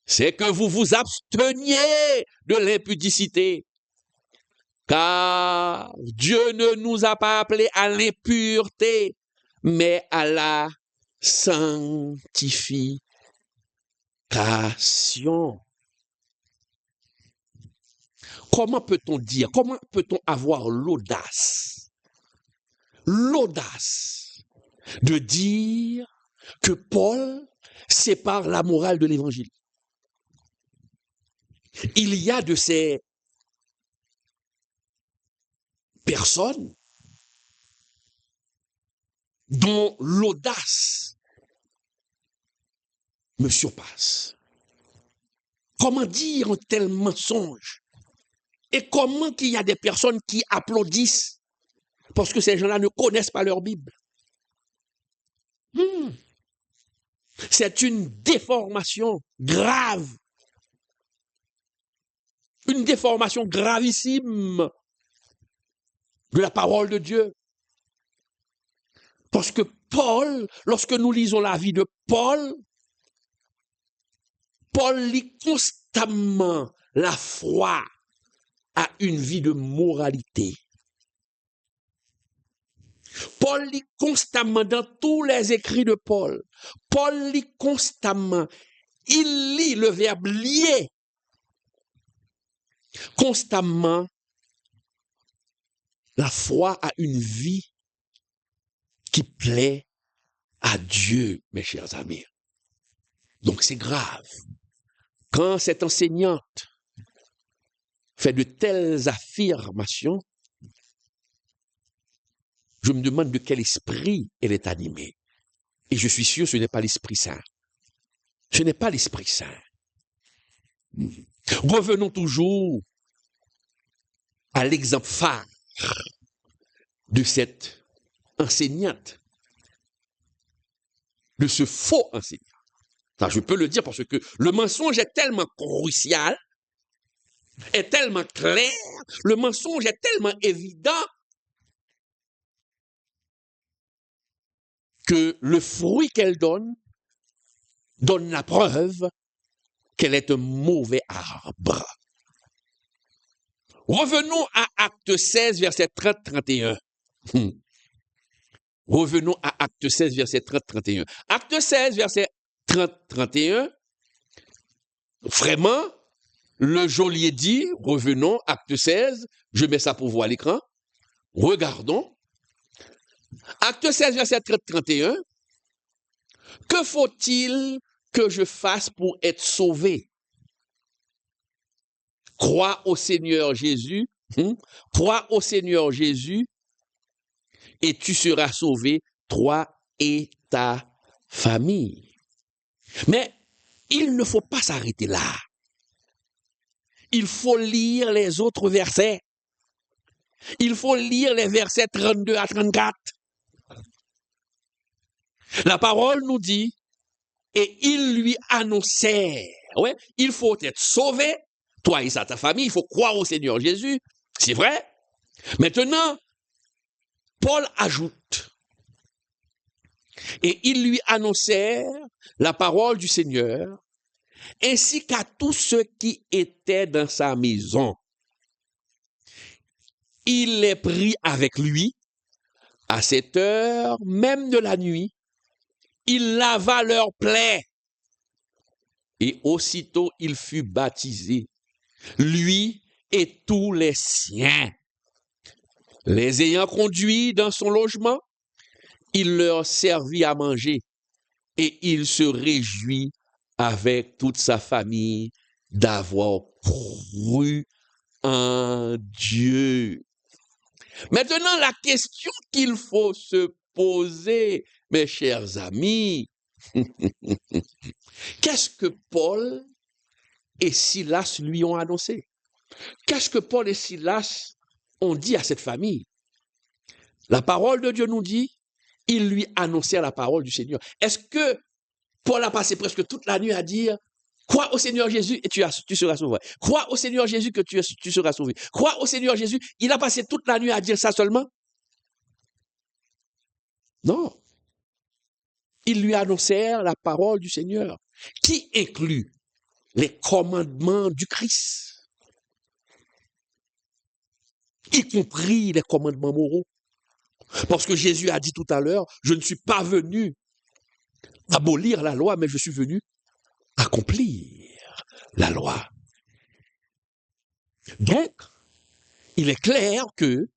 C'est que vous vous absteniez de l'impudicité. Car Dieu ne nous a pas appelés à l'impureté, mais à la sanctification. Comment peut-on dire, comment peut-on avoir l'audace de dire que Paul sépare la morale de l'évangile. Il y a de ces personnes dont l'audace me surpasse. Comment dire un tel mensonge? Et comment qu'il y a des personnes qui applaudissent parce que ces gens-là ne connaissent pas leur Bible? C'est une déformation grave. Une déformation gravissime de la parole de Dieu. Parce que Paul, lorsque nous lisons la vie de Paul, Paul lit constamment la foi à une vie de moralité. Paul lit constamment dans tous les écrits de Paul. Paul lit constamment. Il lit le verbe lier constamment la foi à une vie qui plaît à Dieu, mes chers amis. Donc c'est grave. Quand cette enseignante fait de telles affirmations, je me demande de quel esprit elle est animée. Et je suis sûr que ce n'est pas l'Esprit Saint. Ce n'est pas l'Esprit Saint. Revenons toujours à l'exemple phare de cette enseignante, de ce faux enseignant. Ça, je peux le dire parce que le mensonge est tellement crucial, est tellement clair, le mensonge est tellement évident que le fruit qu'elle donne la preuve qu'elle est un mauvais arbre. Revenons à Acte 16, verset 30-31. Revenons à Acte 16, verset 30-31. Acte 16, verset 30-31. Vraiment, le geôlier dit, revenons, Acte 16, je mets ça pour voir à l'écran. Regardons. Acte 16, verset 30-31. Que faut-il que je fasse pour être sauvé? Crois au Seigneur Jésus, crois au Seigneur Jésus, et tu seras sauvé, toi et ta famille. Mais il ne faut pas s'arrêter là. Il faut lire les autres versets. Il faut lire les versets 32 à 34. La parole nous dit, et ils lui annoncèrent, ouais, il faut être sauvé, toi et ta famille, il faut croire au Seigneur Jésus, c'est vrai. Maintenant, Paul ajoute, et ils lui annoncèrent la parole du Seigneur, ainsi qu'à tous ceux qui étaient dans sa maison. Il les prit avec lui, à cette heure même de la nuit, il lava leurs plaies, et aussitôt il fut baptisé, lui et tous les siens. Les ayant conduits dans son logement, il leur servit à manger, et il se réjouit avec toute sa famille d'avoir cru en Dieu. Maintenant, la question qu'il faut se poser, mes chers amis, qu'est-ce que Paul et Silas lui ont annoncé? Qu'est-ce que Paul et Silas ont dit à cette famille? La parole de Dieu nous dit, ils lui annoncèrent la parole du Seigneur. Est-ce que Paul a passé presque toute la nuit à dire, crois au Seigneur Jésus et tu seras sauvé. Crois au Seigneur Jésus que tu seras sauvé. Crois au Seigneur Jésus. Il a passé toute la nuit à dire ça seulement? Non. Ils lui annoncèrent la parole du Seigneur, qui inclut les commandements du Christ, y compris les commandements moraux. Parce que Jésus a dit tout à l'heure, je ne suis pas venu abolir la loi, mais je suis venu accomplir la loi. Donc, il est clair que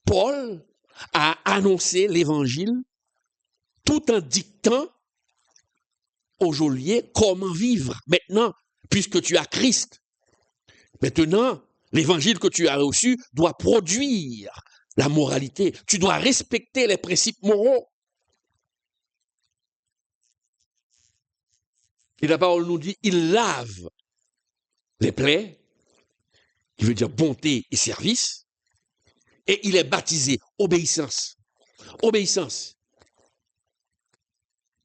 Paul a annoncé l'évangile tout en dictant au geôlier comment vivre maintenant, puisque tu as Christ. Maintenant, l'évangile que tu as reçu doit produire la moralité. Tu dois respecter les principes moraux. Et la parole nous dit, il lave les plaies, qui veut dire bonté et service, et il est baptisé, obéissance. Obéissance.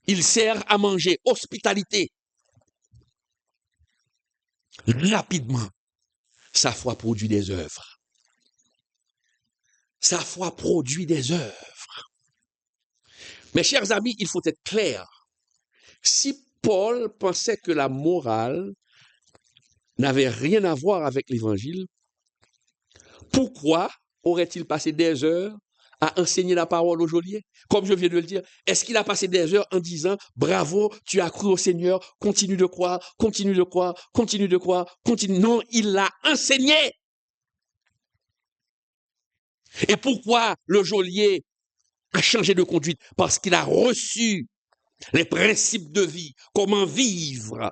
Il sert à manger, hospitalité. Rapidement, sa foi produit des œuvres. Sa foi produit des œuvres. Mes chers amis, il faut être clair. Si Paul pensait que la morale n'avait rien à voir avec l'évangile, pourquoi aurait-il passé des heures à enseigner la parole au geôlier? Comme je viens de le dire, est-ce qu'il a passé des heures en disant « Bravo, tu as cru au Seigneur, continue de croire, continue de croire, continue de croire, continue ». Non, il l'a enseigné. Et pourquoi le geôlier a changé de conduite? Parce qu'il a reçu les principes de vie, comment vivre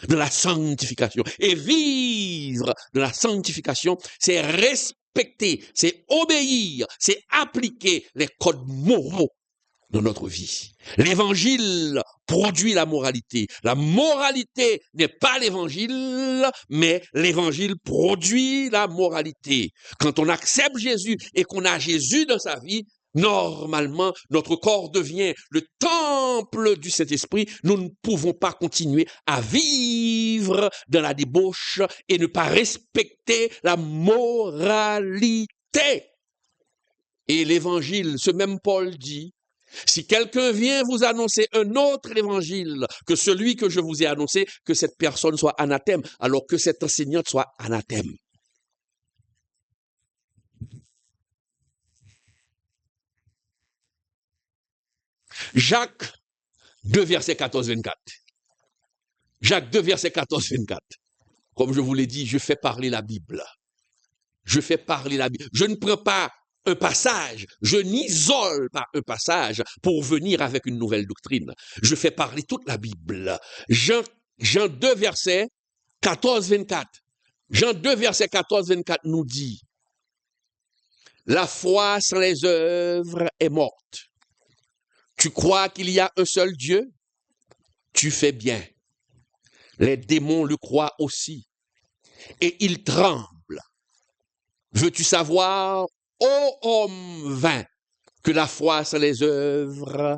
de la sanctification. Et vivre de la sanctification, c'est respecter, c'est obéir, c'est appliquer les codes moraux de notre vie. L'évangile produit la moralité. La moralité n'est pas l'évangile, mais l'évangile produit la moralité. Quand on accepte Jésus et qu'on a Jésus dans sa vie, normalement, notre corps devient le temple du Saint-Esprit. Nous ne pouvons pas continuer à vivre dans la débauche et ne pas respecter la moralité. Et l'évangile, ce même Paul dit, si quelqu'un vient vous annoncer un autre évangile que celui que je vous ai annoncé, que cette personne soit anathème, alors que cette enseignante soit anathème. Jacques 2, verset 14-24. Jacques 2, verset 14-24. Comme je vous l'ai dit, je fais parler la Bible. Je fais parler la Bible. Je ne prends pas un passage, je n'isole pas un passage pour venir avec une nouvelle doctrine. Je fais parler toute la Bible. Jean 2, verset 14-24. Jean 2, verset 14-24 nous dit, la foi sans les œuvres est morte. Tu crois qu'il y a un seul Dieu? Tu fais bien. Les démons le croient aussi. Et ils tremblent. Veux-tu savoir, ô homme vain, que la foi sans les œuvres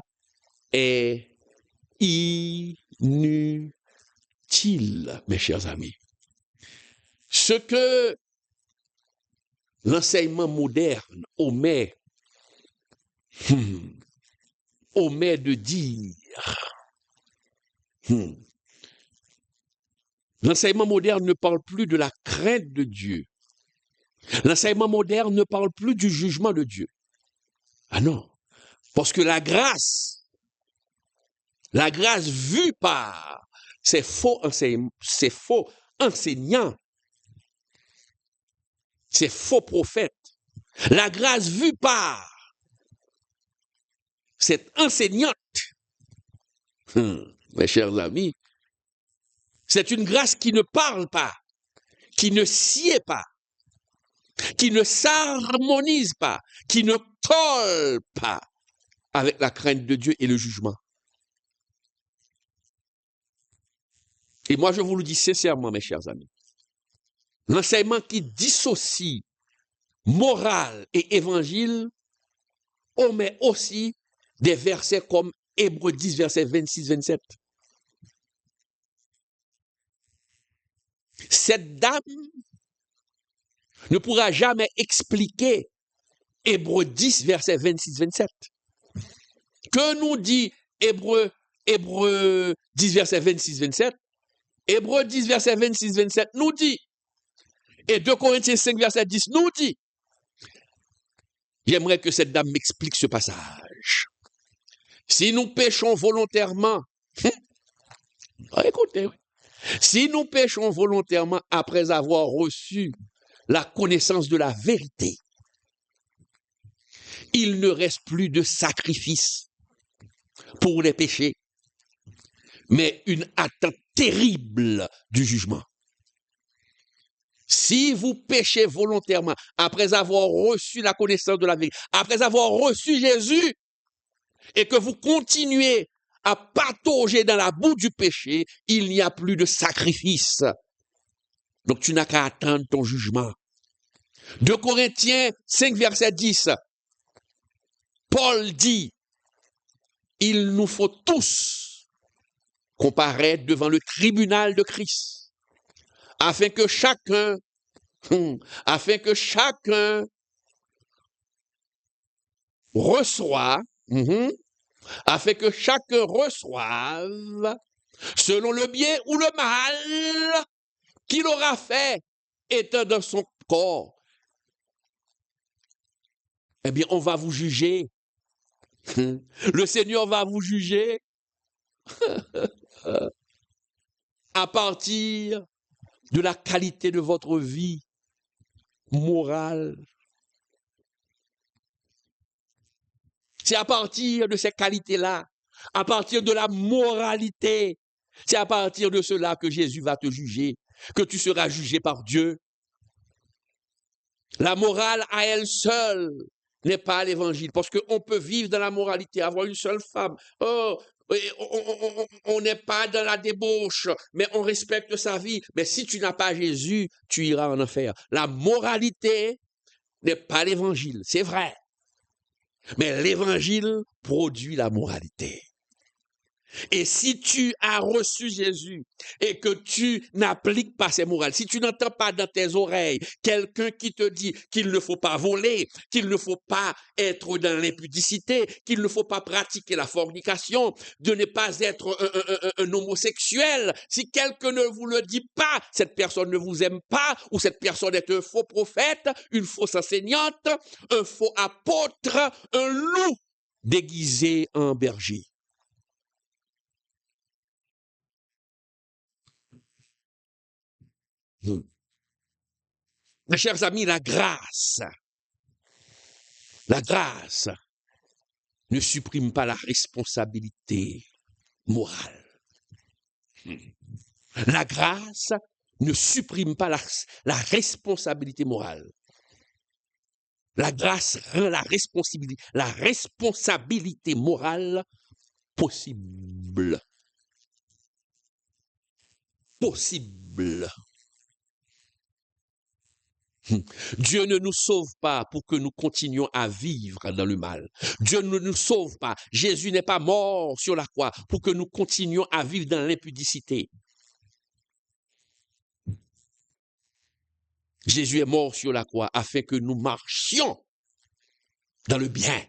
est inutile, mes chers amis. Ce que l'enseignement moderne omet de dire. L'enseignement moderne ne parle plus de la crainte de Dieu. L'enseignement moderne ne parle plus du jugement de Dieu. Ah non, parce que la grâce vue par ces faux enseignants, ces faux prophètes, la grâce vue par cette enseignante, mes chers amis, c'est une grâce qui ne parle pas, qui ne sied pas, qui ne s'harmonise pas, qui ne colle pas avec la crainte de Dieu et le jugement. Et moi, je vous le dis sincèrement, mes chers amis, l'enseignement qui dissocie morale et évangile omet aussi des versets comme Hébreux 10, versets 26-27. Cette dame ne pourra jamais expliquer Hébreux 10, versets 26-27. Que nous dit Hébreux 10, versets 26-27? Hébreux 10, versets 26-27 nous dit, et 2 Corinthiens 5, verset 10 nous dit, j'aimerais que cette dame m'explique ce passage. Si nous péchons volontairement, écoutez, si nous péchons volontairement après avoir reçu la connaissance de la vérité, il ne reste plus de sacrifice pour les péchés, mais une attente terrible du jugement. Si vous péchez volontairement, après avoir reçu la connaissance de la vérité, après avoir reçu Jésus, et que vous continuez à patauger dans la boue du péché, il n'y a plus de sacrifice. Donc tu n'as qu'à attendre ton jugement. 2 Corinthiens 5, verset 10, Paul dit, il nous faut tous comparaître devant le tribunal de Christ, afin que chacun reçoive, afin que chacun reçoive selon le bien ou le mal qu'il aura fait étant dans son corps. Eh bien, on va vous juger. Le Seigneur va vous juger à partir de la qualité de votre vie morale. C'est à partir de ces qualités-là, à partir de la moralité, c'est à partir de cela que Jésus va te juger, que tu seras jugé par Dieu. La morale à elle seule n'est pas l'évangile, parce qu'on peut vivre dans la moralité, avoir une seule femme. Oh, on n'est pas dans la débauche, mais on respecte sa vie. Mais si tu n'as pas Jésus, tu iras en enfer. La moralité n'est pas l'évangile, c'est vrai. Mais l'évangile produit la moralité. Et si tu as reçu Jésus et que tu n'appliques pas ces morales, si tu n'entends pas dans tes oreilles quelqu'un qui te dit qu'il ne faut pas voler, qu'il ne faut pas être dans l'impudicité, qu'il ne faut pas pratiquer la fornication, de ne pas être un homosexuel, si quelqu'un ne vous le dit pas, cette personne ne vous aime pas, ou cette personne est un faux prophète, une fausse enseignante, un faux apôtre, un loup déguisé en berger. Mes chers amis, la grâce ne supprime pas la responsabilité morale. La grâce ne supprime pas la responsabilité morale. La grâce rend la responsabilité morale possible. Dieu ne nous sauve pas pour que nous continuions à vivre dans le mal. Dieu ne nous sauve pas. Jésus n'est pas mort sur la croix pour que nous continuions à vivre dans l'impudicité. Jésus est mort sur la croix afin que nous marchions dans le bien.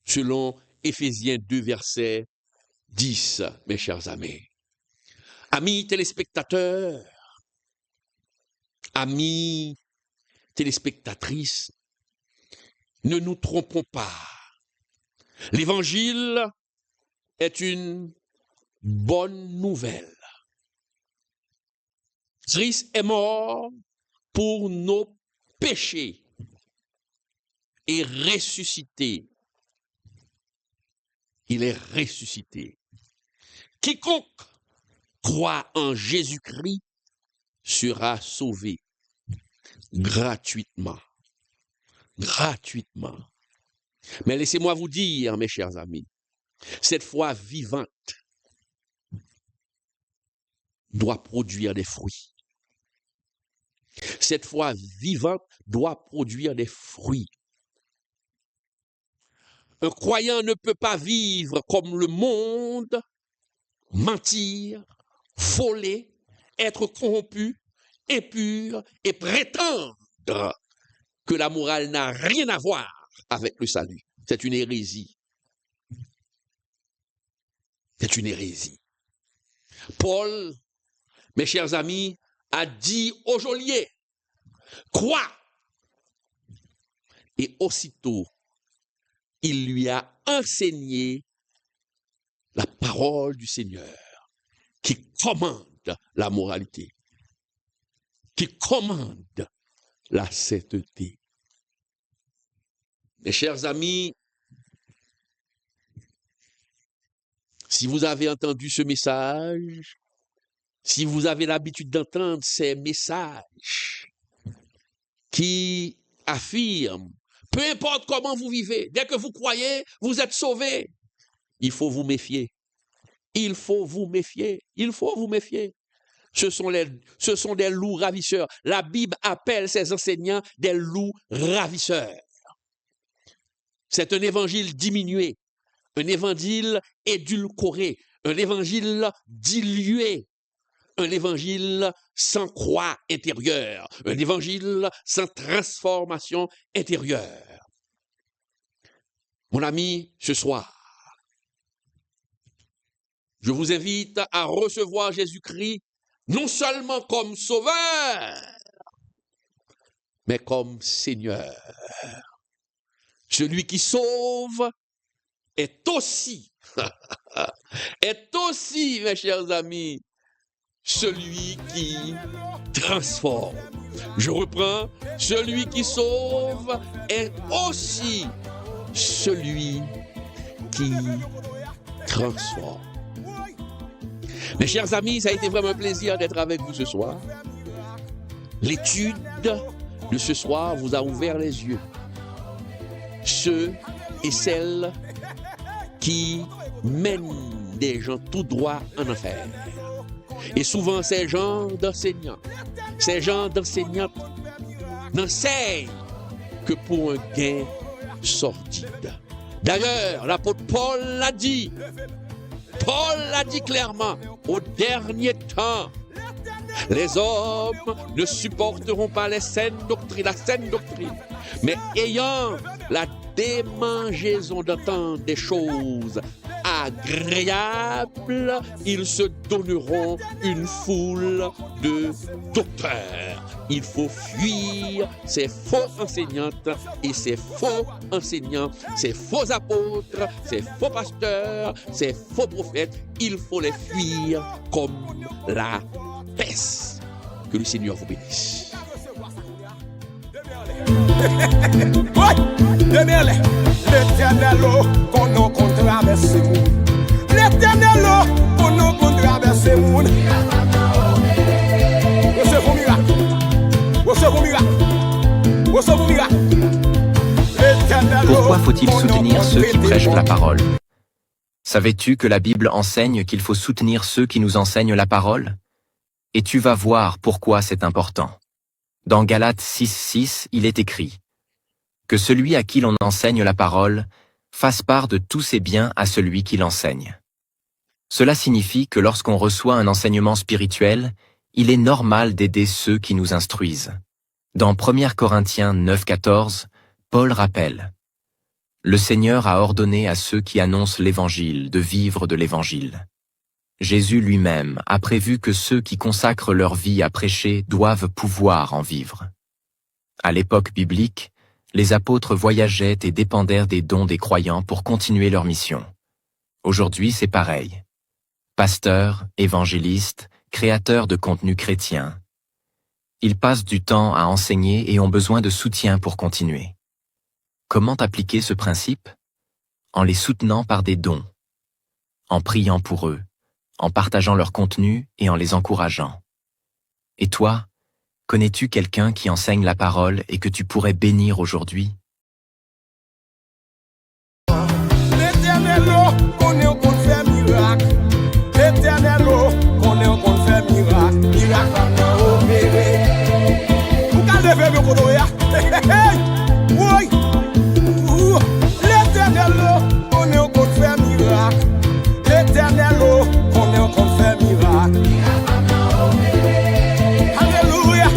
Selon Éphésiens 2, verset 10, mes chers amis. Amis téléspectateurs, amis téléspectatrices, ne nous trompons pas. L'évangile est une bonne nouvelle. Christ est mort pour nos péchés et ressuscité. Il est ressuscité. Quiconque croit en Jésus-Christ sera sauvé gratuitement. Gratuitement. Mais laissez-moi vous dire, mes chers amis, cette foi vivante doit produire des fruits. Cette foi vivante doit produire des fruits. Un croyant ne peut pas vivre comme le monde, mentir, voler, être corrompu, impur et prétendre que la morale n'a rien à voir avec le salut. C'est une hérésie. C'est une hérésie. Paul, mes chers amis, a dit au geôlier, crois. Et aussitôt, il lui a enseigné la parole du Seigneur qui commande la moralité, qui commande la sainteté. Mes chers amis, Si vous avez entendu ce message, si vous avez l'habitude d'entendre ces messages qui affirment, peu importe comment vous vivez, dès que vous croyez, vous êtes sauvé, il faut vous méfier. Il faut vous méfier. Il faut vous méfier. Ce sont des loups ravisseurs. La Bible appelle ces enseignants des loups ravisseurs. C'est un évangile diminué, un évangile édulcoré, un évangile dilué, un évangile sans croix intérieure, un évangile sans transformation intérieure. Mon ami, ce soir, je vous invite à recevoir Jésus-Christ non seulement comme sauveur, mais comme Seigneur. Celui qui sauve est aussi, mes chers amis, celui qui transforme. Je reprends, celui qui sauve est aussi celui qui transforme. Mes chers amis, ça a été vraiment un plaisir d'être avec vous ce soir. L'étude de ce soir vous a ouvert les yeux. Ceux et celles qui mènent des gens tout droit en enfer. Et souvent, ces gens d'enseignants, ces gens d'enseignantes n'enseignent que pour un gain sordide. D'ailleurs, l'apôtre Paul l'a dit. Paul l'a dit clairement, au dernier temps, les hommes ne supporteront pas la saine doctrine, mais ayant la démangeaison d'entendre des choses agréables, ils se donneront une foule de docteurs. Il faut fuir ces faux enseignantes et ces faux enseignants, ces faux apôtres, ces faux pasteurs, ces faux prophètes. Il faut les fuir comme la peste. Que le Seigneur vous bénisse. L'éternel qu'on nous traverse le monde. L'éternel qu'on nous traverse le monde. Recevons miracle. Recevons miracle. Recevons miracle. Pourquoi faut-il soutenir ceux qui prêchent la parole? Savais-tu que la Bible enseigne qu'il faut soutenir ceux qui nous enseignent la parole? Et tu vas voir pourquoi c'est important. Dans Galates 6:6, il est écrit que celui à qui l'on enseigne la parole fasse part de tous ses biens à celui qui l'enseigne. Cela signifie que lorsqu'on reçoit un enseignement spirituel, il est normal d'aider ceux qui nous instruisent. Dans 1 Corinthiens 9:14, Paul rappelle « Le Seigneur a ordonné à ceux qui annoncent l'Évangile de vivre de l'Évangile. Jésus lui-même a prévu que ceux qui consacrent leur vie à prêcher doivent pouvoir en vivre. » À l'époque biblique, les apôtres voyageaient et dépendèrent des dons des croyants pour continuer leur mission. Aujourd'hui, c'est pareil. Pasteurs, évangélistes, créateurs de contenu chrétien. Ils passent du temps à enseigner et ont besoin de soutien pour continuer. Comment appliquer ce principe? En les soutenant par des dons, en priant pour eux, en partageant leur contenu et en les encourageant. Et toi, connais-tu quelqu'un qui enseigne la parole et que tu pourrais bénir aujourd'hui? L'éternel, qu'on est qu'on fait miracle. L'éternel, qu'on est qu'on fait miracle. Miracle va opérer. Vous allez faire le côté. Oui. L'éternel, qu'on est qu'on fait miracle. L'éternel, qu'on est qu'on fait miracle. Alléluia.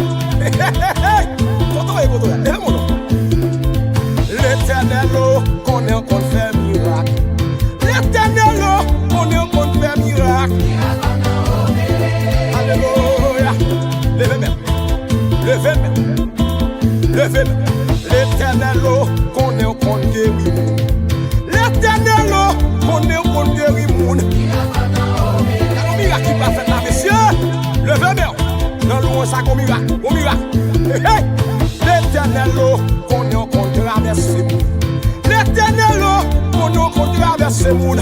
L'éternel, qu'on est qu'on fait miracle. L'éternel, qu'on est qu'on fait miracle. Alléluia. Levez-moi. Levez-moi. Levez-moi. L'éternel, qu'on est qu'on guérit. L'éternel, qu'on est qu'on guérit. Un miracle qui va faire là, messieurs. Levez-moi. Dans l'eau, ça comme miracle. Au miracle. L'éternel, qu'on est qu'on traverse le monde. L'éternel, qu'on est qu'on traverse le monde.